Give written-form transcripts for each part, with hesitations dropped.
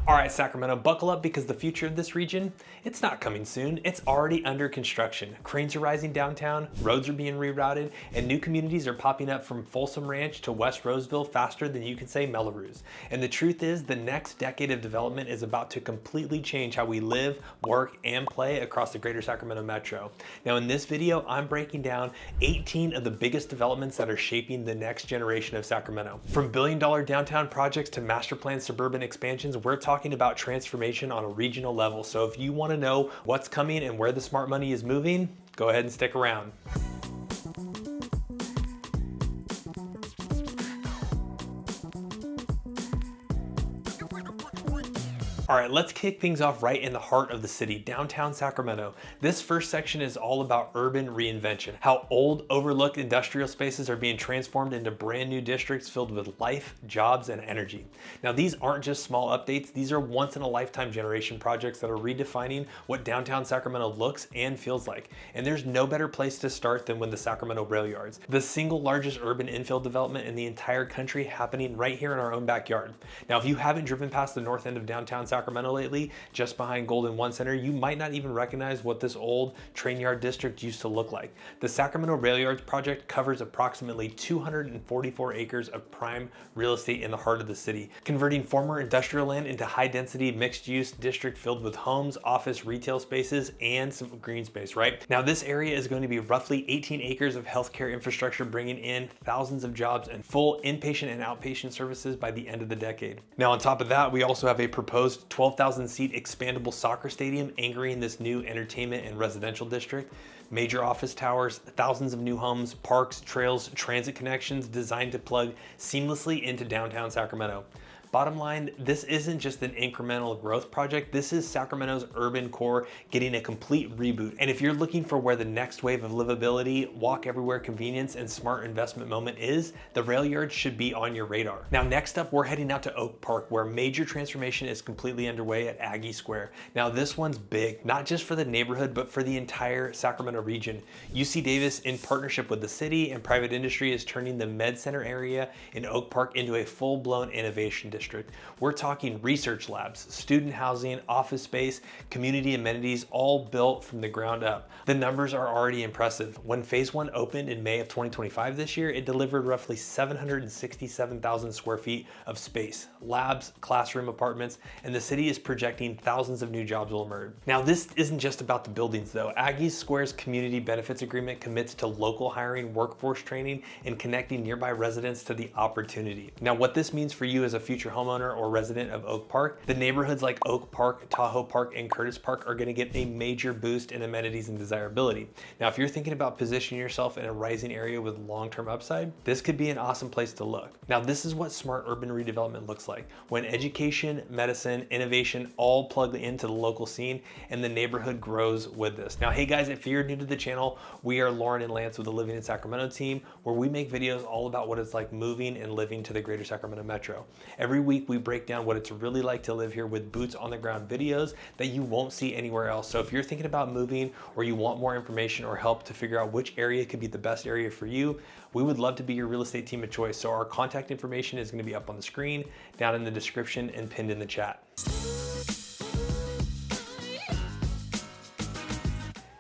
All right, Sacramento, buckle up because the future of this region, it's not coming soon. It's already under construction. Cranes are rising downtown, roads are being rerouted, and new communities are popping up from Folsom Ranch to West Roseville faster than you can say Melrose. And the truth is, the next decade of development is about to completely change how we live, work, and play across the Greater Sacramento Metro. Now, in this video, I'm breaking down 18 of the biggest developments that are shaping the next generation of Sacramento. From billion-dollar downtown projects to master plan suburban expansions, we're talking about transformation on a regional level. So if you want to know what's coming and where the smart money is moving, go ahead and stick around. All right, let's kick things off right in the heart of the city, downtown Sacramento. This first section is all about urban reinvention, how old, overlooked industrial spaces are being transformed into brand new districts filled with life, jobs, and energy. Now, these aren't just small updates. These are once-in-a-lifetime generation projects that are redefining what downtown Sacramento looks and feels like. And there's no better place to start than with the Sacramento Railyards, the single largest urban infill development in the entire country, happening right here in our own backyard. Now, if you haven't driven past the north end of downtown Sacramento lately, just behind Golden One Center, you might not even recognize what this old train yard district used to look like. The Sacramento Railyards project covers approximately 244 acres of prime real estate in the heart of the city, converting former industrial land into high-density mixed-use district filled with homes, office, retail spaces, and some green space, right? Now, this area is going to be roughly 18 acres of healthcare infrastructure, bringing in thousands of jobs and full inpatient and outpatient services by the end of the decade. Now, on top of that, we also have a proposed 12,000 seat expandable soccer stadium anchoring this new entertainment and residential district, major office towers, thousands of new homes, parks, trails, transit connections designed to plug seamlessly into downtown Sacramento. Bottom line, this isn't just an incremental growth project. This is Sacramento's urban core getting a complete reboot. And if you're looking for where the next wave of livability, walk everywhere convenience, and smart investment moment is, the Railyards should be on your radar. Now, next up, we're heading out to Oak Park, where major transformation is completely underway at Aggie Square. Now, this one's big, not just for the neighborhood, but for the entire Sacramento region. UC Davis, in partnership with the city and private industry, is turning the Med Center area in Oak Park into a full-blown innovation district. We're talking research labs, student housing, office space, community amenities, all built from the ground up. The numbers are already impressive. When phase one opened in May of 2025 this year, it delivered roughly 767,000 square feet of space, labs, classroom apartments, and the city is projecting thousands of new jobs will emerge. Now, this isn't just about the buildings though. Aggie Square's community benefits agreement commits to local hiring, workforce training, and connecting nearby residents to the opportunity. Now, what this means for you as a future homeowner or resident of Oak Park, the neighborhoods like Oak Park, Tahoe Park, and Curtis Park are going to get a major boost in amenities and desirability. Now, if you're thinking about positioning yourself in a rising area with long-term upside, this could be an awesome place to look. Now, this is what smart urban redevelopment looks like, when education, medicine, innovation all plug into the local scene and the neighborhood grows with this. Now, hey guys, if you're new to the channel, we are Lauren and Lance with the Living in Sacramento team, where we make videos all about what it's like moving and living to the Greater Sacramento Metro. Every week we break down what it's really like to live here with boots on the ground videos that you won't see anywhere else. So if you're thinking about moving or you want more information or help to figure out which area could be the best area for you, we would love to be your real estate team of choice. So our contact information is going to be up on the screen, down in the description, and pinned in the chat.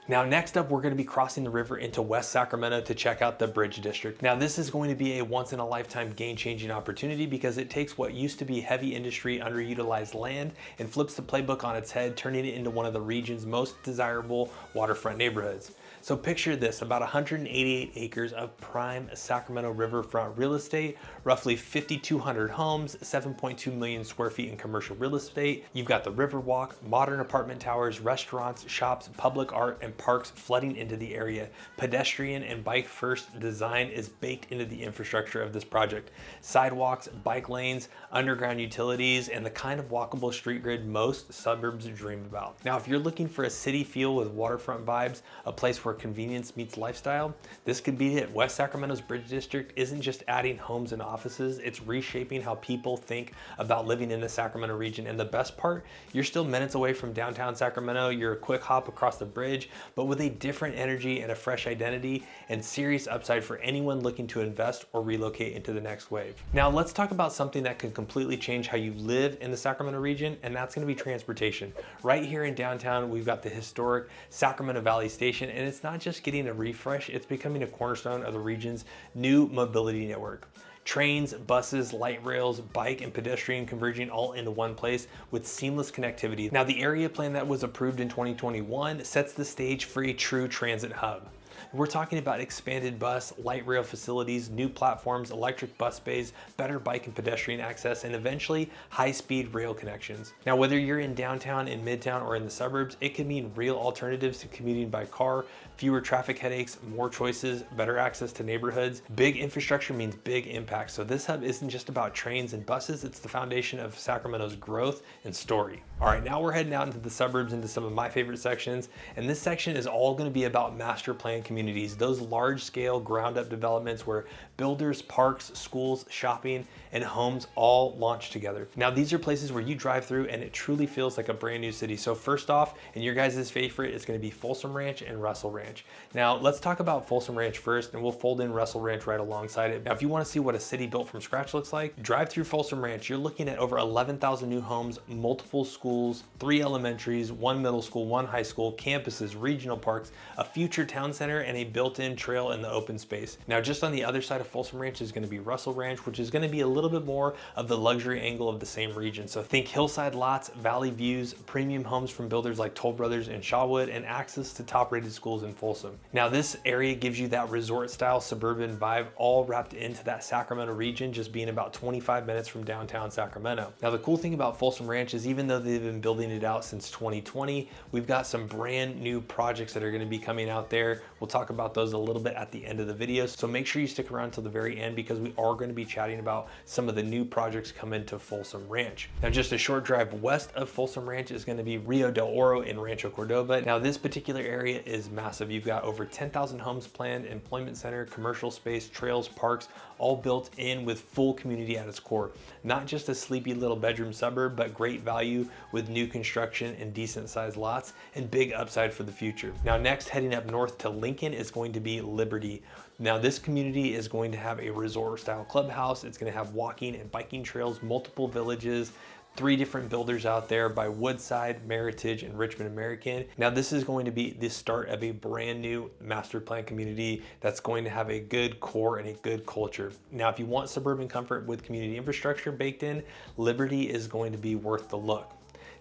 Now, next up, we're going to be crossing the river into West Sacramento to check out the Bridge District. Now, this is going to be a once-in-a-lifetime game-changing opportunity because it takes what used to be heavy industry, underutilized land and flips the playbook on its head, turning it into one of the region's most desirable waterfront neighborhoods. So picture this, about 188 acres of prime Sacramento riverfront real estate, roughly 5,200 homes, 7.2 million square feet in commercial real estate. You've got the Riverwalk, modern apartment towers, restaurants, shops, public art, and parks flooding into the area. Pedestrian and bike first design is baked into the infrastructure of this project. Sidewalks, bike lanes, underground utilities, and the kind of walkable street grid most suburbs dream about. Now, if you're looking for a city feel with waterfront vibes, a place where where convenience meets lifestyle, this could be it. West Sacramento's Bridge District isn't just adding homes and offices, it's reshaping how people think about living in the Sacramento region. And the best part, you're still minutes away from downtown Sacramento, you're a quick hop across the bridge, but with a different energy and a fresh identity and serious upside for anyone looking to invest or relocate into the next wave. Now let's talk about something that can completely change how you live in the Sacramento region, and that's going to be transportation. Right here in downtown, we've got the historic Sacramento Valley Station, and it's not just getting a refresh, it's becoming a cornerstone of the region's new mobility network. Trains, buses, light rails, bike and pedestrian converging all into one place with seamless connectivity. Now the area plan that was approved in 2021 sets the stage for a true transit hub. We're talking about expanded bus, light rail facilities, new platforms, electric bus bays, better bike and pedestrian access, and eventually high-speed rail connections. Now, whether you're in downtown, in midtown, or in the suburbs, it can mean real alternatives to commuting by car, fewer traffic headaches, more choices, better access to neighborhoods. Big infrastructure means big impact. So this hub isn't just about trains and buses, it's the foundation of Sacramento's growth and story. All right, now we're heading out into the suburbs, into some of my favorite sections, and this section is all going to be about master plan communities, those large-scale ground-up developments where builders, parks, schools, shopping, and homes all launch together. Now, these are places where you drive through and it truly feels like a brand new city. So first off, and your guys' favorite is going to be Folsom Ranch and Russell Ranch. Now, let's talk about Folsom Ranch first, and we'll fold in Russell Ranch right alongside it. Now, if you want to see what a city built from scratch looks like, drive through Folsom Ranch. You're looking at over 11,000 new homes, multiple schools, 3 elementaries, 1 middle school, 1 high school, campuses, regional parks, a future town center, and a built-in trail in the open space. Now, just on the other side of Folsom Ranch is going to be Russell Ranch, which is going to be a little bit more of the luxury angle of the same region. So think hillside lots, valley views, premium homes from builders like Toll Brothers and Shawwood, and access to top-rated schools in Folsom. Now, this area gives you that resort-style suburban vibe, all wrapped into that Sacramento region, just being about 25 minutes from downtown Sacramento. Now, the cool thing about Folsom Ranch is even though they've been building it out since 2020, we've got some brand new projects that are going to be coming out there. We'll talk about those a little bit at the end of the video, so make sure you stick around till the very end because we are going to be chatting about some of the new projects coming to Folsom Ranch. Now, just a short drive west of Folsom Ranch is going to be Rio del Oro in Rancho Cordova. Now, this particular area is massive. You've got over 10,000 homes planned, employment center, commercial space, trails, parks, all built in with full community at its core. Not just a sleepy little bedroom suburb, but great value with new construction and decent sized lots and big upside for the future. Now, next, heading up north to Lincoln is going to be Liberty. Now, this community is going to have a resort style clubhouse. It's going to have walking and biking trails, multiple villages, 3 different builders out there by Woodside, Meritage, and Richmond American. Now, this is going to be the start of a brand new master plan community that's going to have a good core and a good culture. Now, if you want suburban comfort with community infrastructure baked in, Liberty is going to be worth the look.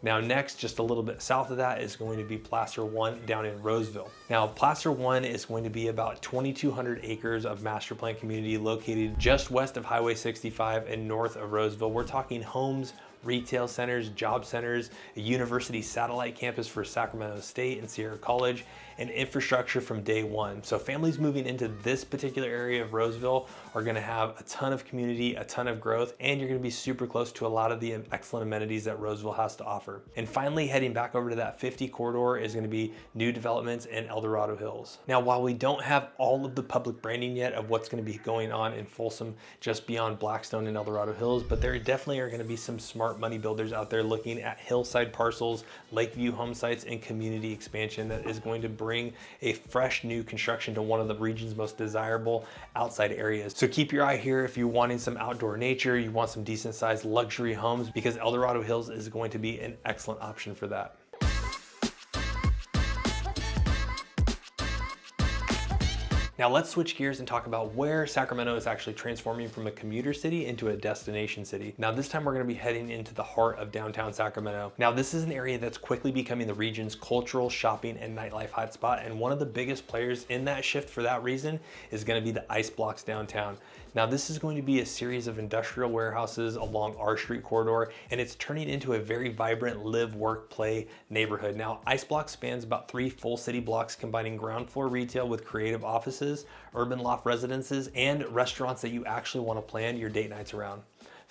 Now next, just a little bit south of that is going to be Placer 1 down in Roseville. Now Placer 1 is going to be about 2,200 acres of master plan community located just west of Highway 65 and north of Roseville. We're talking homes, retail centers, job centers, a university satellite campus for Sacramento State and Sierra College, and infrastructure from day one. So families moving into this particular area of Roseville are gonna have a ton of community, a ton of growth, and you're gonna be super close to a lot of the excellent amenities that Roseville has to offer. And finally, heading back over to that 50 corridor is gonna be new developments in El Dorado Hills. Now, while we don't have all of the public branding yet of what's gonna be going on in Folsom, just beyond Blackstone and El Dorado Hills, but there definitely are gonna be some smart money builders out there looking at hillside parcels, lakeview home sites, and community expansion that is going to bring a fresh new construction to one of the region's most desirable outside areas. So keep your eye here if you're wanting some outdoor nature, you want some decent sized luxury homes, because El Dorado Hills is going to be an excellent option for that. Now let's switch gears and talk about where Sacramento is actually transforming from a commuter city into a destination city. Now this time we're going to be heading into the heart of downtown Sacramento. Now this is an area that's quickly becoming the region's cultural, shopping, and nightlife hotspot, and one of the biggest players in that shift for that reason is going to be the ice blocks downtown. Now this is going to be a series of industrial warehouses along R Street corridor, and it's turning into a very vibrant live, work, play neighborhood. Now ice block spans about 3 full city blocks, combining ground floor retail with creative offices, urban loft residences, and restaurants that you actually want to plan your date nights around.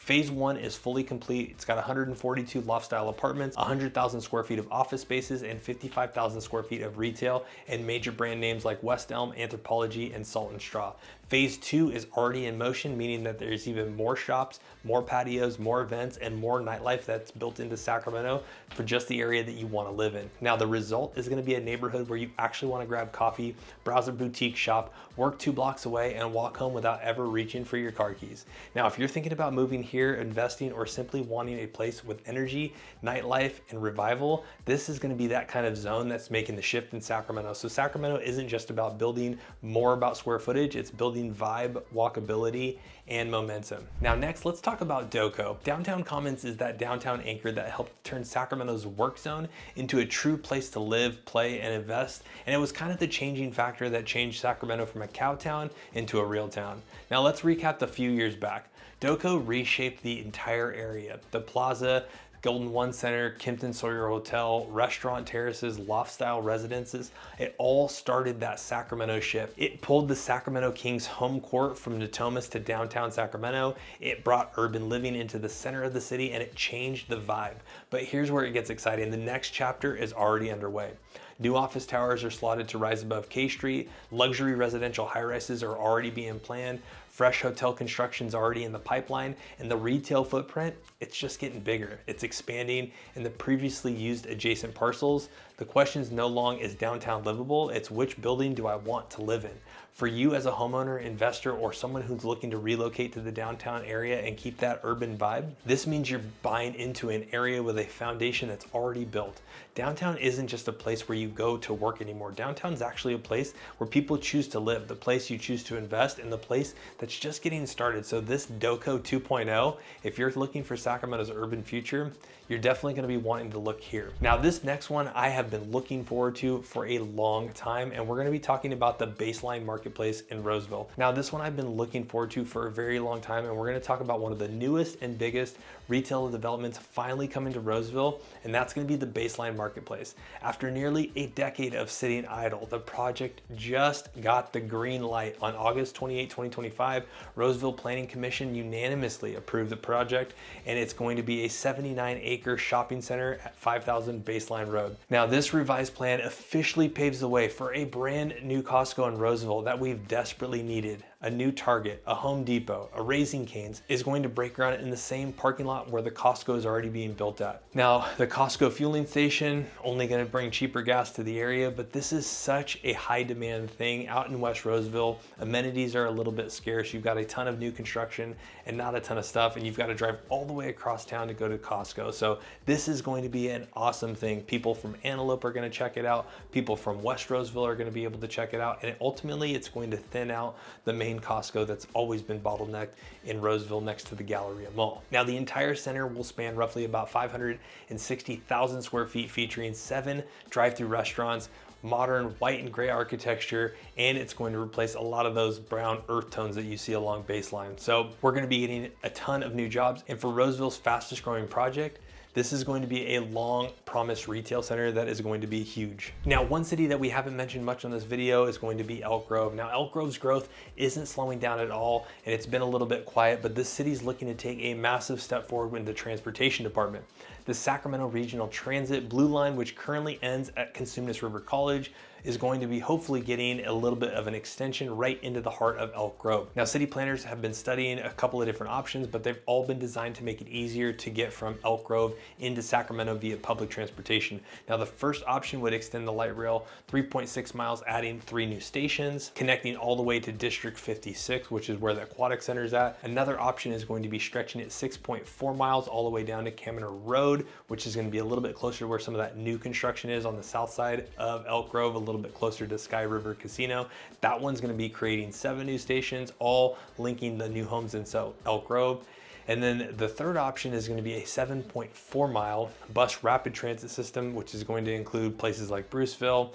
Phase 1 is fully complete. It's got 142 loft-style apartments, 100,000 square feet of office spaces, and 55,000 square feet of retail, and major brand names like West Elm, Anthropologie, and Salt and Straw. Phase 2 is already in motion, meaning that there's even more shops, more patios, more events, and more nightlife that's built into Sacramento for just the area that you want to live in. Now, the result is going to be a neighborhood where you actually want to grab coffee, browse a boutique shop, work 2 blocks away, and walk home without ever reaching for your car keys. Now, if you're thinking about moving here, investing, or simply wanting a place with energy, nightlife, and revival, this is going to be that kind of zone that's making the shift in Sacramento. So Sacramento isn't just about building more about square footage, it's building vibe, walkability, and momentum. Now next, let's talk about DoCo. Downtown Commons is that downtown anchor that helped turn Sacramento's work zone into a true place to live, play, and invest, and it was kind of the changing factor that changed Sacramento from a cow town into a real town. Now let's recap the few years back. DoCo reshaped the entire area. The plaza, Golden One Center, Kimpton Sawyer Hotel, restaurant terraces, loft-style residences, it all started that Sacramento shift. It pulled the Sacramento Kings home court from Natomas to downtown Sacramento. It brought urban living into the center of the city, and it changed the vibe. But here's where it gets exciting. The next chapter is already underway. New office towers are slotted to rise above K Street. Luxury residential high-rises are already being planned. Fresh hotel construction's already in the pipeline, and the retail footprint, it's just getting bigger. It's expanding in the previously used adjacent parcels. The question is no longer is downtown livable, it's which building do I want to live in? For you as a homeowner, investor, or someone who's looking to relocate to the downtown area and keep that urban vibe, this means you're buying into an area with a foundation that's already built. Downtown isn't just a place where you go to work anymore. Downtown's actually a place where people choose to live, the place you choose to invest, and the place that's just getting started. So this DoCo 2.0, if you're looking for Sacramento's urban future, you're definitely going to be wanting to look here. Now this next one I have been looking forward to for a long time, and we're going to be talking about the Baseline Marketplace in Roseville. Now this one I've been looking forward to for a very long time, and we're going to talk about one of the newest and biggest retail developments finally coming to Roseville, and that's going to be the Baseline Marketplace. After nearly a decade of sitting idle, the project just got the green light. On August 28, 2025, Roseville Planning Commission unanimously approved the project, and it's going to be a 79-acre shopping center at 5000 Baseline Road. Now this revised plan officially paves the way for a brand new Costco in Roseville that we've desperately needed. A new Target, a Home Depot, a Raising Cane's is going to break ground in the same parking lot where the Costco is already being built at. Now, the Costco fueling station only going to bring cheaper gas to the area, but this is such a high demand thing out in West Roseville. Amenities are a little bit scarce. You've got a ton of new construction and not a ton of stuff, and you've got to drive all the way across town to go to Costco. So this is going to be an awesome thing. People from Antelope are going to check it out. People from West Roseville are going to be able to check it out, and ultimately it's going to thin out the main Costco that's always been bottlenecked in Roseville next to the Galleria Mall. Now the entire center will span roughly about 560,000 square feet, featuring 7 drive-through restaurants, modern white and gray architecture, and it's going to replace a lot of those brown earth tones that you see along Baseline. So we're going to be getting a ton of new jobs, and for Roseville's fastest growing project, this is going to be a long promised retail center that is going to be huge. Now, one city that we haven't mentioned much on this video is going to be Elk Grove. Now, Elk Grove's growth isn't slowing down at all, and it's been a little bit quiet, but this city's looking to take a massive step forward in the transportation department. The Sacramento Regional Transit Blue Line, which currently ends at Cosumnes River College, is going to be hopefully getting a little bit of an extension right into the heart of Elk Grove. Now, city planners have been studying a couple of different options, but they've all been designed to make it easier to get from Elk Grove into Sacramento via public transportation. Now, the first option would extend the light rail 3.6 miles, adding 3 new stations, connecting all the way to District 56, which is where the Aquatic Center is at. Another option is going to be stretching it 6.4 miles all the way down to Kaminer Road, which is going to be a little bit closer to where some of that new construction is on the south side of Elk Grove, a little bit closer to Sky River Casino. That one's going to be creating 7 new stations, all linking the new homes in Elk Grove. And then the third option is going to be a 7.4 mile bus rapid transit system, which is going to include places like Bruceville.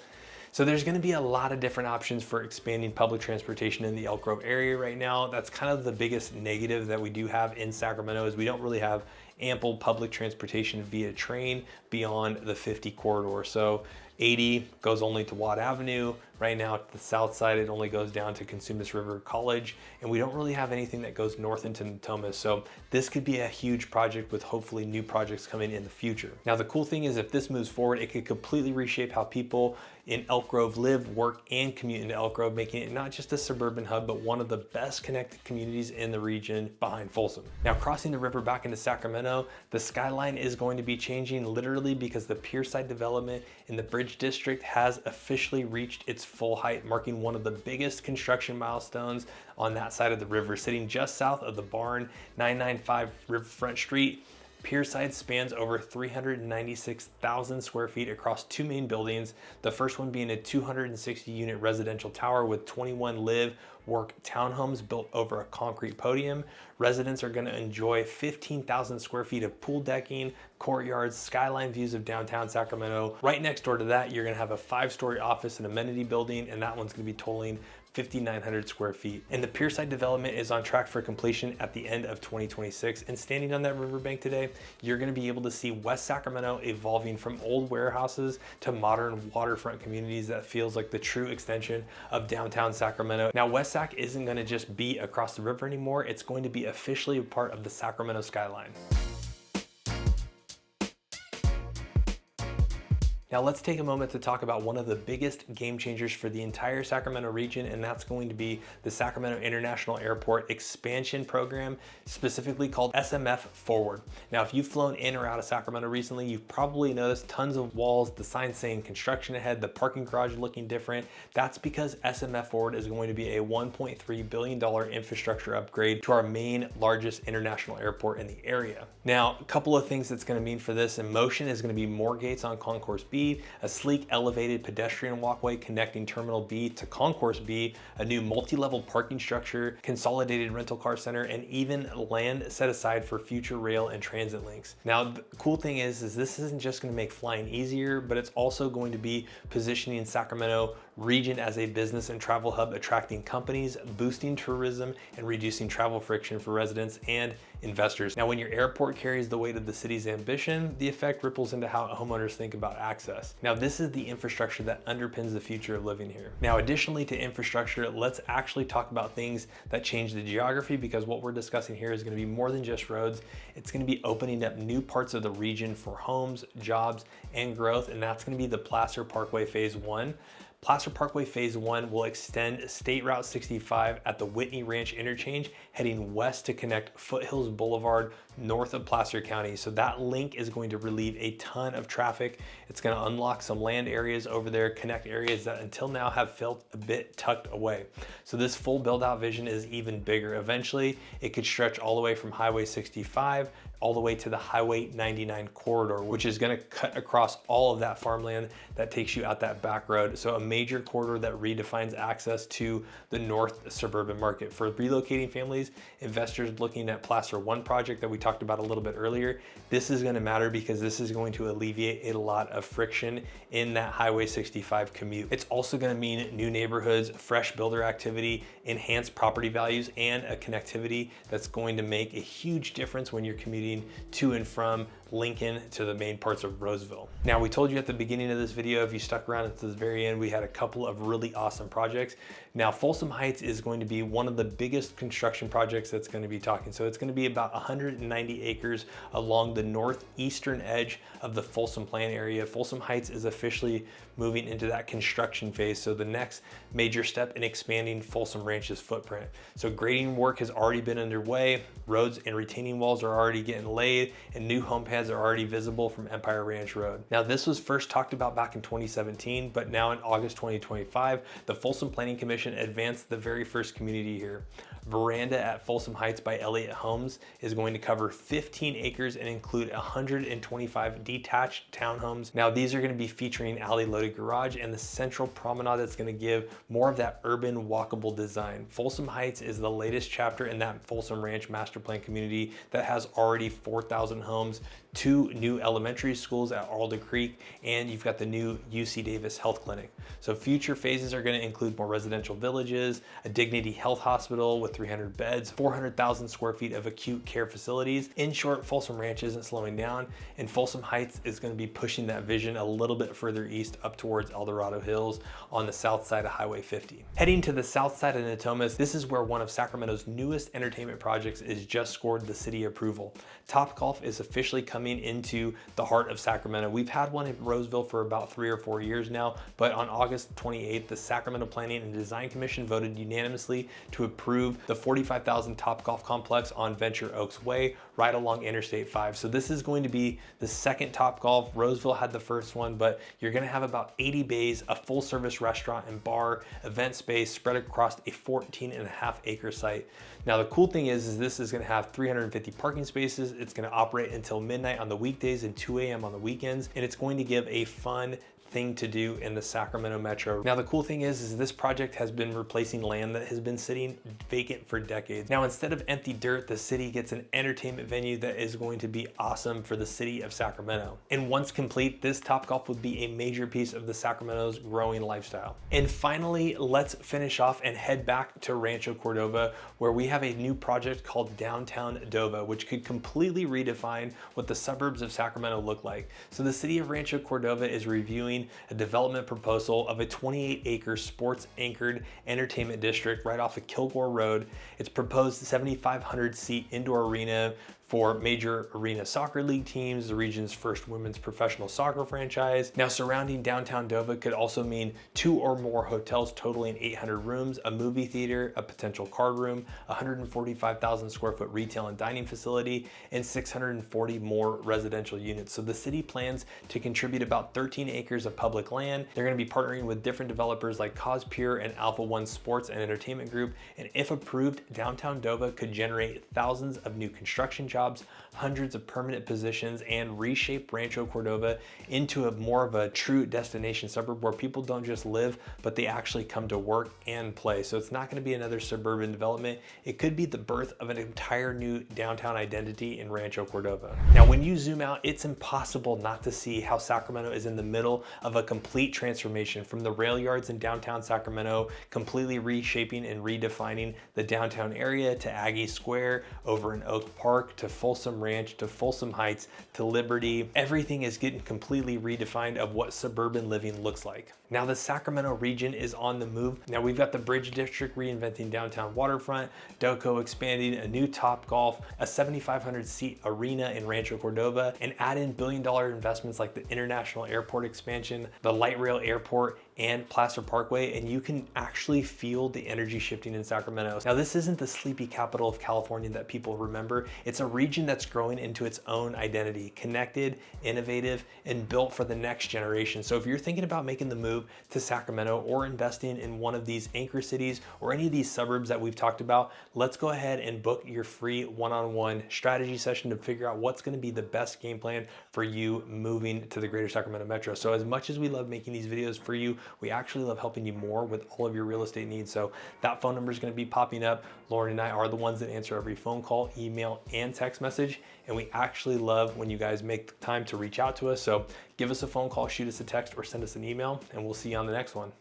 So there's going to be a lot of different options for expanding public transportation in the Elk Grove area right now. That's kind of the biggest negative that we do have in Sacramento, is we don't really have ample public transportation via train beyond the 50 corridor. So 80 goes only to Watt Avenue. Right now to the south side, it only goes down to Cosumnes River College, and we don't really have anything that goes north into Natomas. So this could be a huge project with hopefully new projects coming in the future. Now, the cool thing is if this moves forward, it could completely reshape how people in Elk Grove live, work, and commute into Elk Grove, making it not just a suburban hub, but one of the best connected communities in the region behind Folsom. Now, crossing the river back into Sacramento, the skyline is going to be changing literally because the Pierside development in the Bridge District has officially reached its full height, marking one of the biggest construction milestones on that side of the river. Sitting just south of the barn, 995 Riverfront Street, Pierside spans over 396,000 square feet across two main buildings, the first one being a 260 unit residential tower with 21 live, work townhomes built over a concrete podium. Residents are going to enjoy 15,000 square feet of pool decking, courtyards, skyline views of downtown Sacramento. Right next door to that, you're going to have a 5-story office and amenity building, and that one's going to be totaling 5,900 square feet. And the Pierside development is on track for completion at the end of 2026. And standing on that riverbank today, you're going to be able to see West Sacramento evolving from old warehouses to modern waterfront communities that feels like the true extension of downtown Sacramento. Now, West Sac isn't going to just be across the river anymore. It's going to be officially a part of the Sacramento skyline. Now let's take a moment to talk about one of the biggest game changers for the entire Sacramento region, and that's going to be the Sacramento International Airport expansion program, specifically called SMForward. Now, if you've flown in or out of Sacramento recently, you've probably noticed tons of walls, the signs saying construction ahead, the parking garage looking different. That's because SMForward is going to be a $1.3 billion infrastructure upgrade to our main largest international airport in the area. Now, a couple of things that's going to mean for this in motion is going to be more gates on Concourse B, a sleek elevated pedestrian walkway connecting Terminal B to Concourse B, a new multi-level parking structure, consolidated rental car center, and even land set aside for future rail and transit links. Now, the cool thing is this isn't just going to make flying easier, but it's also going to be positioning Sacramento region as a business and travel hub, attracting companies, boosting tourism, and reducing travel friction for residents and investors. Now, when your airport carries the weight of the city's ambition, the effect ripples into how homeowners think about access. Now, this is the infrastructure that underpins the future of living here. Now, additionally to infrastructure, let's actually talk about things that change the geography, because what we're discussing here is going to be more than just roads. It's going to be opening up new parts of the region for homes, jobs, and growth, and that's going to be the Placer Parkway Phase 1. Placer Parkway Phase 1 will extend State Route 65 at the Whitney Ranch interchange, heading west to connect Foothills Boulevard north of Placer County. So that link is going to relieve a ton of traffic. It's going to unlock some land areas over there, connect areas that until now have felt a bit tucked away. So this full build out vision is even bigger. Eventually, it could stretch all the way from Highway 65 all the way to the Highway 99 corridor, which is going to cut across all of that farmland that takes you out that back road. So a major corridor that redefines access to the north suburban market. For relocating families, investors looking at Placer 1 project that we talked about a little bit earlier, this is going to matter because this is going to alleviate a lot of friction in that Highway 65 commute. It's also going to mean new neighborhoods, fresh builder activity, enhanced property values, and a connectivity that's going to make a huge difference when you're commuting to and from Lincoln to the main parts of Roseville. Now, we told you at the beginning of this video, if you stuck around at the very end, we had a couple of really awesome projects. Now, Folsom Heights is going to be one of the biggest construction projects that's going to be talking. So it's going to be about 190 acres along the northeastern edge of the Folsom Plan area. Folsom Heights is officially moving into that construction phase. So the next major step in expanding Folsom Ranch's footprint. So grading work has already been underway. Roads and retaining walls are already getting laid, and new home pads are already visible from Empire Ranch Road. Now, this was first talked about back in 2017, but now in August 2025, the Folsom Planning Commission advanced the very first community here. Veranda at Folsom Heights by Elliott Homes is going to cover 15 acres and include 125 detached townhomes. Now, these are going to be featuring alley-loaded garage and the central promenade that's going to give more of that urban walkable design. Folsom Heights is the latest chapter in that Folsom Ranch master plan community that has already 4,000 homes, 2 new elementary schools at Alder Creek, and you've got the new UC Davis Health Clinic. So future phases are going to include more residential villages, a Dignity Health Hospital with 300 beds, 400,000 square feet of acute care facilities. In short, Folsom Ranch isn't slowing down, and Folsom Heights is going to be pushing that vision a little bit further east up towards El Dorado Hills on the south side of Highway 50. Heading to the south side of Natomas, this is where one of Sacramento's newest entertainment projects is just scored the city approval. Topgolf is officially coming into the heart of Sacramento. We've had one in Roseville for about 3 or 4 years now, but on August 28th, the Sacramento Planning and Design Commission voted unanimously to approve the 45,000 Topgolf complex on Venture Oaks Way, right along Interstate 5. So this is going to be the second Topgolf. Roseville had the first one, but you're going to have about 80 bays, a full service restaurant and bar, event space spread across a 14.5-acre site. Now the cool thing is this is going to have 350 parking spaces. It's going to operate until midnight on the weekdays and 2 a.m. on the weekends, and it's going to give a fun thing to do in the Sacramento Metro. Now the cool thing is this project has been replacing land that has been sitting vacant for decades. Now instead of empty dirt, the city gets an entertainment venue that is going to be awesome for the city of Sacramento. And once complete, this Topgolf would be a major piece of the Sacramento's growing lifestyle. And finally, let's finish off and head back to Rancho Cordova, where we have a new project called Downtown Dova, which could completely redefine what the suburbs of Sacramento look like. So the city of Rancho Cordova is reviewing a development proposal of a 28-acre sports-anchored entertainment district right off of Kilgore Road. It's proposed 7,500-seat indoor arena for major arena soccer league teams, the region's first women's professional soccer franchise. Now surrounding downtown Dova could also mean 2 or more hotels totaling 800 rooms, a movie theater, a potential card room, 145,000 square foot retail and dining facility, and 640 more residential units. So the city plans to contribute about 13 acres of public land. They're going to be partnering with different developers like Cospure and Alpha One Sports and Entertainment Group. And if approved, downtown Dova could generate thousands of new construction jobs, hundreds of permanent positions, and reshape Rancho Cordova into more of a true destination suburb where people don't just live, but they actually come to work and play. So it's not going to be another suburban development. It could be the birth of an entire new downtown identity in Rancho Cordova. Now, when you zoom out, it's impossible not to see how Sacramento is in the middle of a complete transformation, from the rail yards in downtown Sacramento completely reshaping and redefining the downtown area, to Aggie Square over in Oak Park, to Folsom Ranch, to Folsom Heights, to Liberty. Everything is getting completely redefined of what suburban living looks like. Now the Sacramento region is on the move. Now we've got the Bridge District reinventing downtown waterfront, Doco expanding a new Topgolf, a 7,500-seat arena in Rancho Cordova, and add in billion-dollar investments like the International Airport expansion, the light rail airport, and Placer Parkway, and you can actually feel the energy shifting in Sacramento. Now this isn't the sleepy capital of California that people remember. It's a region that's growing into its own identity, connected, innovative, and built for the next generation. So if you're thinking about making the move to Sacramento or investing in one of these anchor cities or any of these suburbs that we've talked about, let's go ahead and book your free one-on-one strategy session to figure out what's going to be the best game plan for you moving to the Greater Sacramento Metro. So as much as we love making these videos for you, we actually love helping you more with all of your real estate needs. So that phone number is going to be popping up. Lauren and I are the ones that answer every phone call, email, and text message. And we actually love when you guys make the time to reach out to us. So give us a phone call, shoot us a text, or send us an email, and we'll see you on the next one.